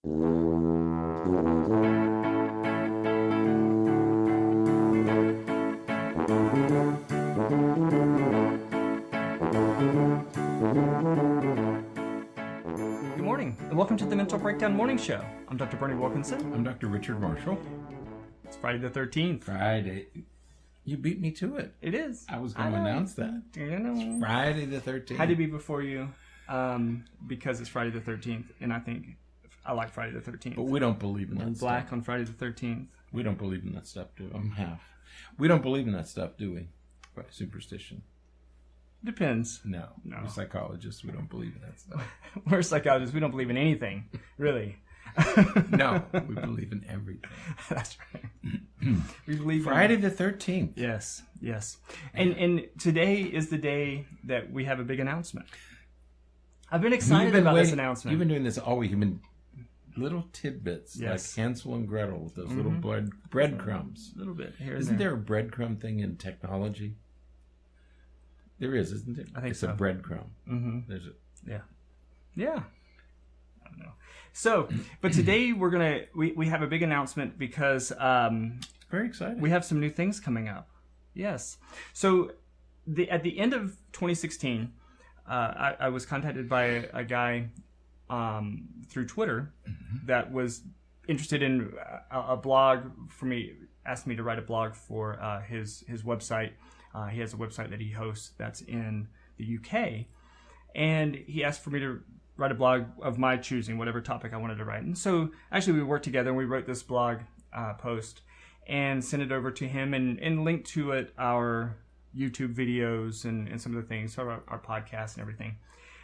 Good morning, and welcome to the Mental Breakdown Morning Show. I'm Dr. Bernie Wilkinson. I'm Dr. Richard Marshall. It's Friday the 13th. Friday. You beat me to it. It is. I was going to announce that. It's Friday the 13th. Had to be before you, because it's Friday the 13th, and I think I like Friday the 13th. But we don't believe in that and stuff. black on Friday the 13th. We don't believe in that stuff, do we? I'm half. We don't believe in that stuff, do we? By superstition. Depends. No. We're psychologists. We don't believe in that stuff. We're psychologists. We don't believe in anything, really. No, we believe in everything. That's right. We believe Friday the 13th. Yes. And today is the day that we have a big announcement. I've been excited about this announcement. You've been doing this all week. You've been little tidbits, yes, like Hansel and Gretel with those little breadcrumbs. A little bit here and Isn't there a breadcrumb thing in technology? There is, isn't it? I think it's so. It's a breadcrumb. Mm-hmm. There's a... Yeah. I don't know. So, but today we have a big announcement because very exciting. We have some new things coming up. Yes. So at the end of 2016, I was contacted by a guy through Twitter that was interested in a blog for me, asked me to write a blog for his website. He has a website that he hosts that's in the UK. And he asked for me to write a blog of my choosing, whatever topic I wanted to write. And so actually we worked together and we wrote this blog post and sent it over to him and linked to it our YouTube videos and some of the things, so our podcast and everything.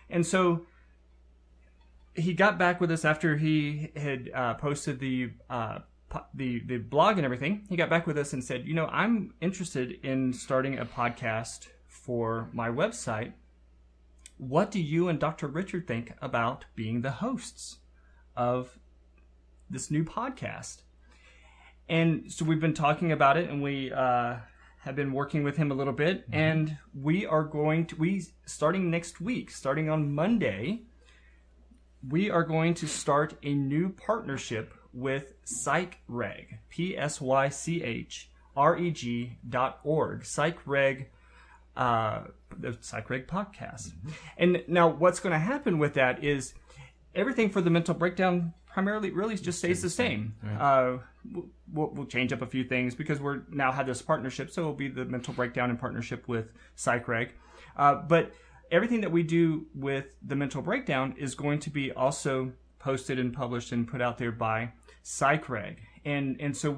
And so he got back with us after he had posted the blog and everything. He got back with us and said, I'm interested in starting a podcast for my website. What do you and Dr. Richard think about being the hosts of this new podcast? And so we've been talking about it, and we have been working with him a little bit, and we are starting next week, starting on Monday, we are going to start a new partnership with Psychreg, Psychreg.org, Psychreg, the Psychreg Podcast. And now what's going to happen with that is everything for the Mental Breakdown primarily really just stays the same. Right. We'll change up a few things because we're now have this partnership, so it'll be the Mental Breakdown in partnership with Psychreg. But everything that we do with the Mental Breakdown is going to be also posted and published and put out there by Psychreg. And so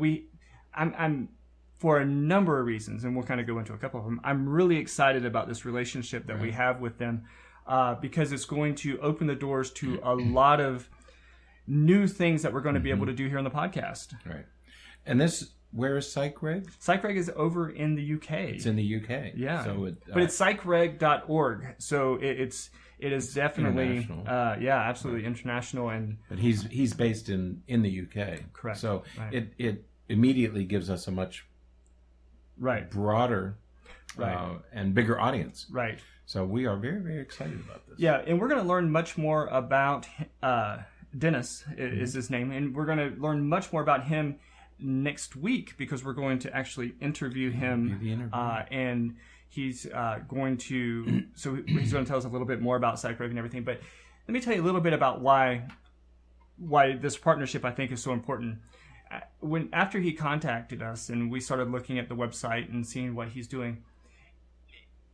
I'm for a number of reasons, and we'll kind of go into a couple of them, I'm really excited about this relationship that we have with them because it's going to open the doors to a lot of new things that we're going to be able to do here on the podcast. Right. And where is Psychreg? Psychreg is over in the UK. It's in the UK. Yeah. So but it's psychreg.org. So it is definitely absolutely international. But he's based in the UK. Correct. So it immediately gives us a much broader and bigger audience. Right. So we are very, very excited about this. Yeah, and we're going to learn much more about Dennis is his name, and we're going to learn much more about him next week because we're going to actually interview him, and he's going to tell us a little bit more about Psychreg and everything. But let me tell you a little bit about why this partnership I think is so important. After he contacted us and we started looking at the website and seeing what he's doing,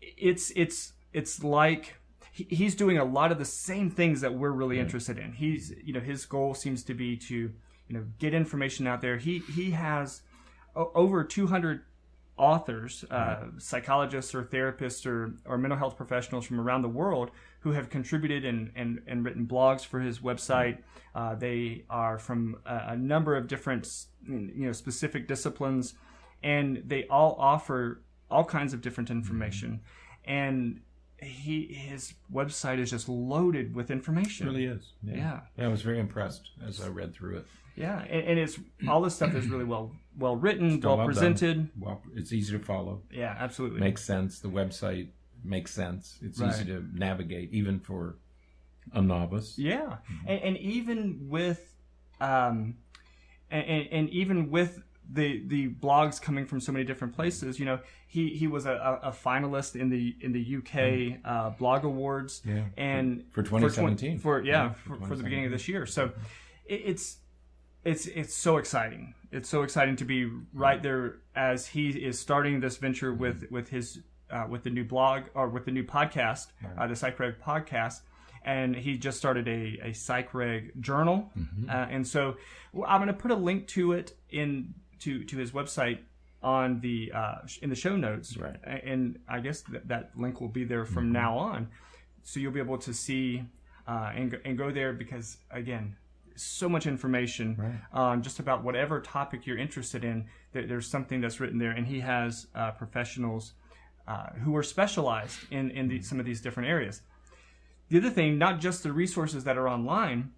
it's like he's doing a lot of the same things that we're really interested in. He's his goal seems to be to get information out there. He has over 200 authors, psychologists or therapists or mental health professionals from around the world who have contributed and written blogs for his website. They are from a number of different specific disciplines, and they all offer all kinds of different information. And his website is just loaded with information. It really is. Yeah, I was very impressed as I read through it. Yeah, and it's all this stuff is really well written, well presented. It's easy to follow. Yeah, absolutely. Makes sense. The website makes sense. It's easy to navigate, even for a novice. Yeah, and even with and even with the blogs coming from so many different places, he was a finalist in the UK blog awards, and for 2017 for the beginning of this year. So it's so exciting. It's so exciting to be right there as he is starting this venture with his with the new blog, or with the new podcast, the Psychreg Podcast. And he just started a Psychreg journal, and so I'm going to put a link to it to his website on the in the show notes, right? And I guess that link will be there from now on, so you'll be able to see and go there, because again, so much information on just about whatever topic you're interested in. There's something that's written there, and he has professionals who are specialized in some of these different areas. The other thing, not just the resources that are online,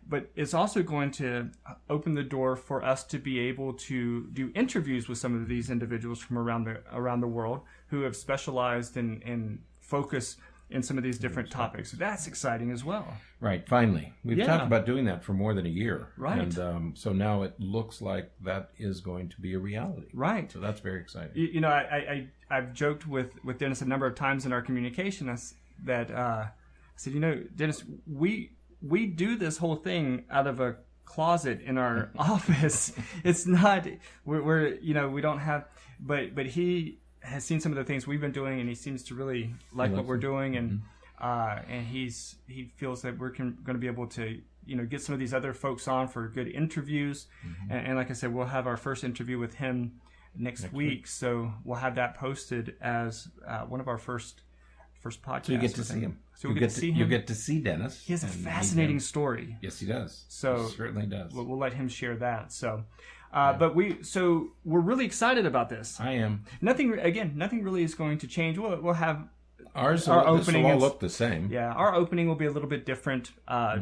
but it's also going to open the door for us to be able to do interviews with some of these individuals from around the world who have specialized and focus in some of these different topics. So that's exciting as well. Right. Finally, we've talked about doing that for more than a year. Right. And so now it looks like that is going to be a reality. Right. So that's very exciting. I've joked with Dennis a number of times in our communication that I said, Dennis, we do this whole thing out of a closet in our office. It's not we don't have, but he has seen some of the things we've been doing, and he seems to really like what we're doing, and he feels that we're going to be able to get some of these other folks on for good interviews, and like I said, we'll have our first interview with him next week, so we'll have that posted as one of our first podcasts. So you get to see him. So we get to see him. You get to see Dennis. He has a fascinating story. Yes, he does. So he certainly does. We'll let him share that. So, but we're really excited about this. I am. Nothing really is going to change. We'll have our opening will look the same. Yeah, our opening will be a little bit different,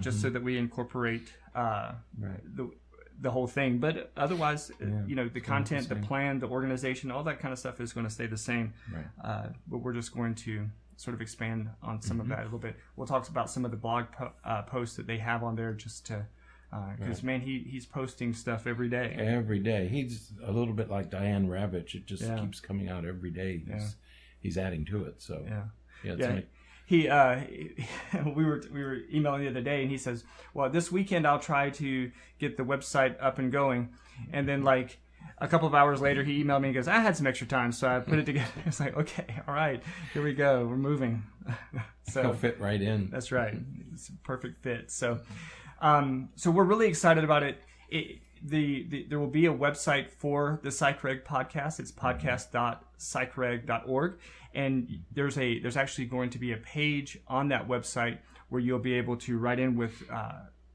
just so that we incorporate the whole thing. But otherwise, the content, the plan, the organization, all that kind of stuff is going to stay the same. Right. But we're just going to sort of expand on some of that a little bit. We'll talk about some of the blog posts that they have on there, just to because man, he's posting stuff every day. Every day, he's a little bit like Diane Ravitch. It just keeps coming out every day. He's adding to it. So we were emailing the other day, and he says, "Well, this weekend I'll try to get the website up and going," and then like a couple of hours later, he emailed me and goes, "I had some extra time, so I put it together." It's like, okay, all right, here we go. We're moving. So he'll fit right in. That's right. It's a perfect fit. So, so we're really excited about it. There will be a website for the Psychreg Podcast. It's podcast.psychreg.org, and there's actually going to be a page on that website where you'll be able to write in with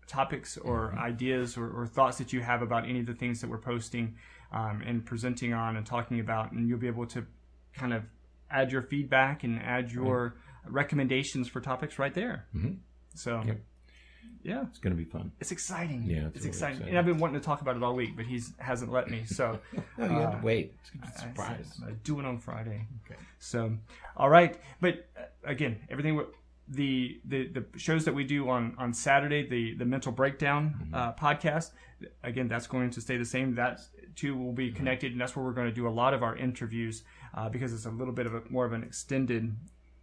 topics or ideas or thoughts that you have about any of the things that we're posting and presenting on and talking about, and you'll be able to kind of add your feedback and add your recommendations for topics right there. So it's going to be fun. It's exciting. Yeah, it's really exciting. And I've been wanting to talk about it all week, but he hasn't let me. So you have to wait. It's a surprise. I do it on Friday. Okay. So all right, but again, everything. The shows that we do on Saturday, the Mental Breakdown podcast, again, that's going to stay the same. That too will be connected, and that's where we're going to do a lot of our interviews because it's a little bit of more of an extended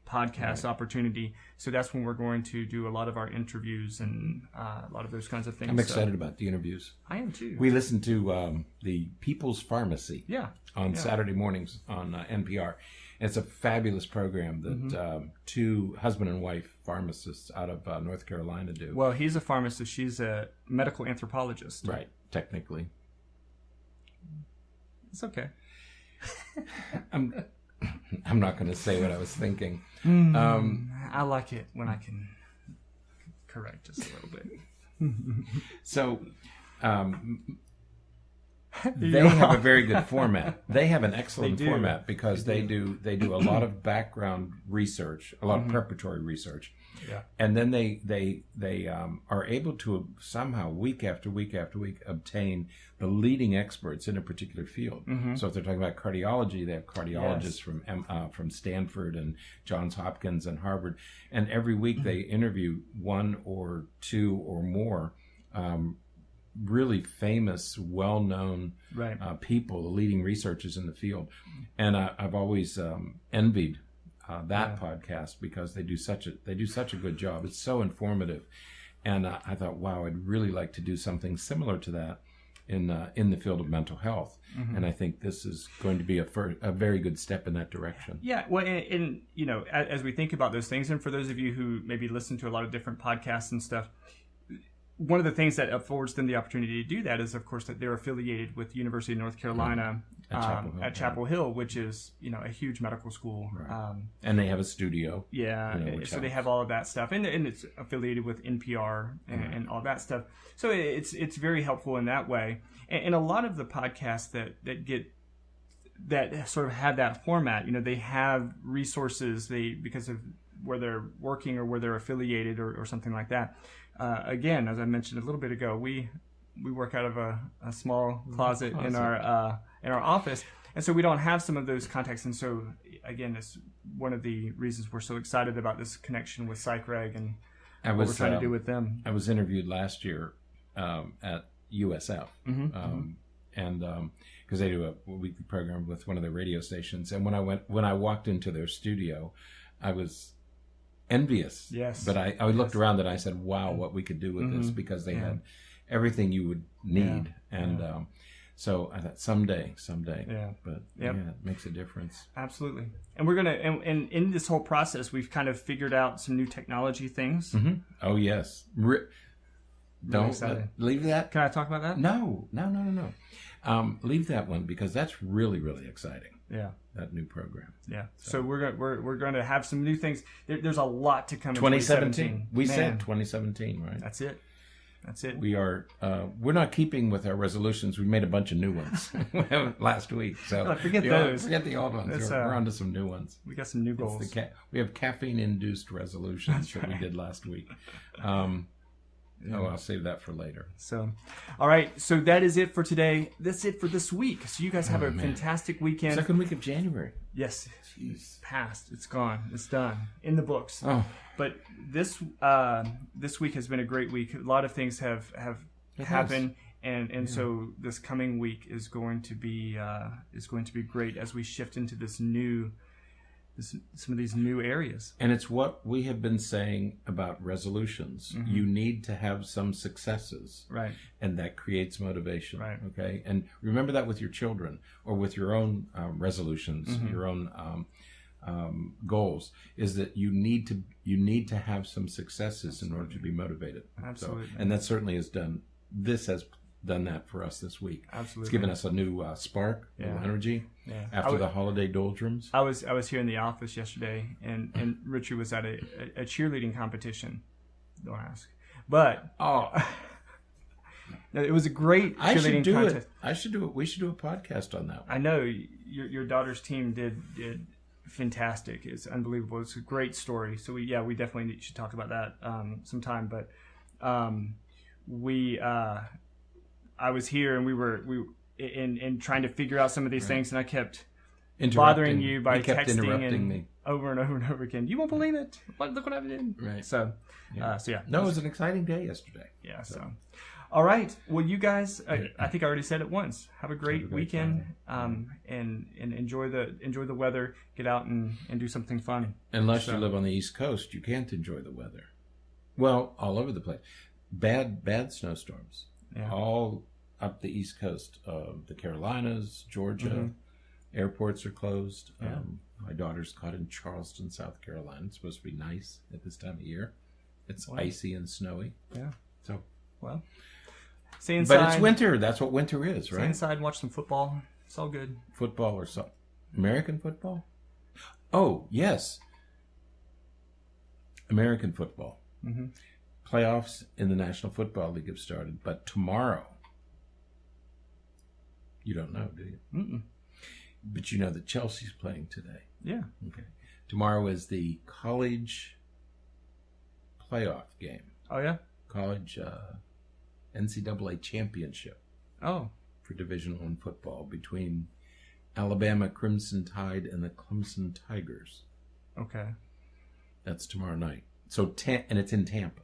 podcast opportunity. So that's when we're going to do a lot of our interviews and a lot of those kinds of things. I'm excited about the interviews. I am too. We listen to the People's Pharmacy on Saturday mornings on NPR. It's a fabulous program that two husband and wife pharmacists out of North Carolina do. Well, he's a pharmacist. She's a medical anthropologist. Right, technically. It's okay. I'm not going to say what I was thinking. I like it when I can correct just a little bit. So... they have a very good format. They have an excellent format because they do a lot of background research, a lot of preparatory research, and then they are able to somehow week after week after week obtain the leading experts in a particular field. So if they're talking about cardiology, they have cardiologists from Stanford and Johns Hopkins and Harvard, and every week they interview one or two or more really famous, well-known people, the leading researchers in the field. And I've always envied that podcast because they do such a good job. It's so informative. And I thought, wow, I'd really like to do something similar to that in the field of mental health. And I think this is going to be a very good step in that direction. Yeah, well, and you know, as we think about those things, and for those of you who maybe listen to a lot of different podcasts and stuff, one of the things that affords them the opportunity to do that is, of course, that they're affiliated with the University of North Carolina at Chapel Hill, which is, you know, a huge medical school. Right. And they have a studio. Yeah, so helps. They have all of that stuff, and it's affiliated with NPR and all that stuff. So it's very helpful in that way. And a lot of the podcasts that sort of have that format, you know, they have resources because of where they're working or where they're affiliated or something like that. Again, as I mentioned a little bit ago, we work out of a small closet in our office, and so we don't have some of those contacts. And so again, it's one of the reasons we're so excited about this connection with Psychreg and what we're trying to do with them. I was interviewed last year at USF, and because they do a weekly program with one of their radio stations, and when I walked into their studio, I was envious. Yes. But I looked around and I said, wow, what we could do with this, because they had everything you would need. And so I thought someday. Yeah. But it makes a difference. Absolutely. And we're going to, and in this whole process, we've kind of figured out some new technology things. Oh, yes. Don't leave that. Can I talk about that? No. Leave that one, because that's really, really exciting. Yeah. That new program. Yeah. So we're going to have some new things. There's a lot to come in 2017. We said 2017, right? That's it. We are we're not keeping with our resolutions. We made a bunch of new ones last week. So forget those. Forget the old ones. We're on to some new ones. We got some new goals. We have caffeine-induced resolutions that we did last week. I'll save that for later. So, all right. So that is it for today. That's it for this week. So you guys have a fantastic weekend. Second week of January. Yes. It's passed. It's gone. It's done. In the books. Oh. But this week has been a great week. A lot of things have happened, and so this coming week is going to be great as we shift into some of these new areas. And it's what we have been saying about resolutions. You need to have some successes. Right. And that creates motivation. Right. Okay. And remember that with your children or with your own resolutions, your own goals, is that you need to have some successes in order to be motivated. Absolutely. So, and that certainly has done that for us this week. Absolutely. It's given us a new spark, new energy after the holiday doldrums. I was here in the office yesterday, and Richard was at a cheerleading competition. Don't ask. But it was a great cheerleading contest. I should do it. We should do a podcast on that one. I know your daughter's team did fantastic. It's unbelievable. It's a great story. So we definitely should talk about that sometime. But I was here, and we were in trying to figure out some of these things, and I kept bothering you by texting me over and over and over again. You won't believe it. Look what I did. Right. So, No, it was an exciting day yesterday. Yeah. So, all right. Well, you guys, I think I already said it once. Have a great weekend, and enjoy the weather. Get out and do something fun. Unless you live on the East Coast, you can't enjoy the weather. Well, all over the place. Bad snowstorms. Yeah. All up the East Coast of the Carolinas, Georgia. Airports are closed. Yeah. My daughter's caught in Charleston, South Carolina. It's supposed to be nice at this time of year. It's icy and snowy. Yeah. So, well, stay inside. But it's winter. That's what winter is, right? Stay inside and watch some football. It's all good. Football or something. American football? Oh, yes. American football. Playoffs in the National Football League have started, but tomorrow, you don't know, do you? Mm-mm. But you know that Chelsea's playing today. Yeah. Okay. Tomorrow is the college playoff game. Oh, yeah? College NCAA championship. Oh. For Division I football between Alabama Crimson Tide and the Clemson Tigers. Okay. That's tomorrow night. So and it's in Tampa.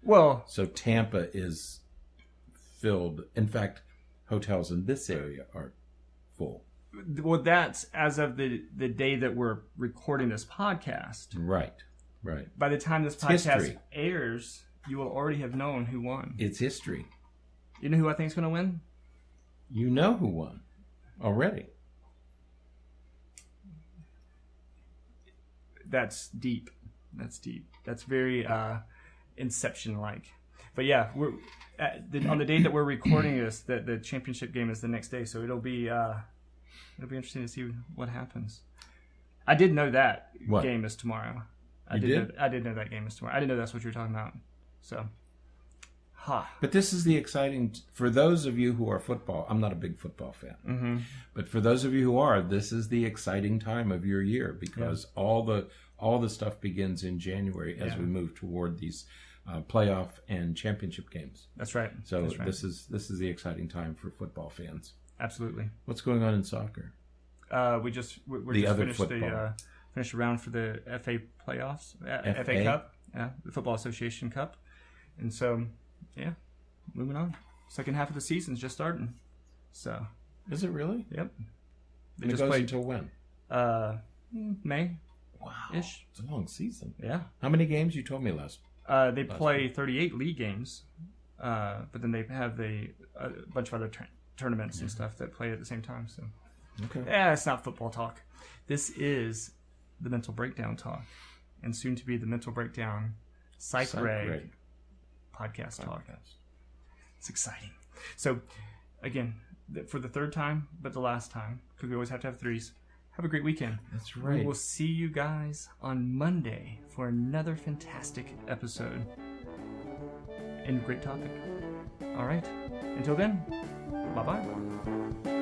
Well. So Tampa is filled. In fact, hotels in this area are full. Well, that's as of the day that we're recording this podcast. Right. By the time this podcast airs, you will already have known who won. It's history. You know who I think is going to win? You know who won already. That's deep. That's very Inception-like. But yeah, we're on the day that we're recording this. The championship game is the next day, so it'll be interesting to see what happens. I did know that game is tomorrow. I did know that game is tomorrow. I didn't know that's what you were talking about. So, But this is the exciting, for those of you who are football, I'm not a big football fan, but for those of you who are, this is the exciting time of your year because all the stuff begins in January as we move toward these playoff and championship games. That's right. So this is the exciting time for football fans. Absolutely. What's going on in soccer? We're just finished a round for the FA playoffs, FA Cup, the Football Association Cup, and so moving on. Second half of the season's just starting. So is it really? Yep. They just played until when? May. Wow. Ish. It's a long season. Yeah. How many games? You told me last. They play 38 league games, but then they have a bunch of other tournaments and stuff that play at the same time. So, it's not football talk. This is the Mental Breakdown talk, and soon to be the Mental Breakdown Psychreg Podcast talk. It's exciting. So, again, for the third time, but the last time, because we always have to have threes. Have a great weekend. That's right. We will see you guys on Monday for another fantastic episode and great topic. All right. Until then, bye-bye.